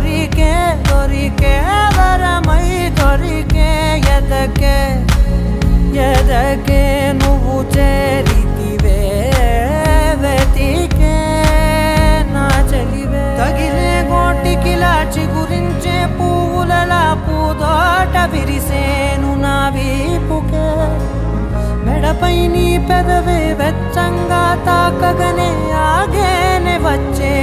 దొరికే దొరికే వరమై దొరికే ఎదకే నువ్వు చేరితివే వెతికే నా చెలివే తగిలే గోటికిలా చిగురించే పువ్వులలా పూదోట విరిసేను నా వీపుకే మెడపై నీ పెదవే వెచ్చంగా తాకగనే ఆగేనే వచ్చే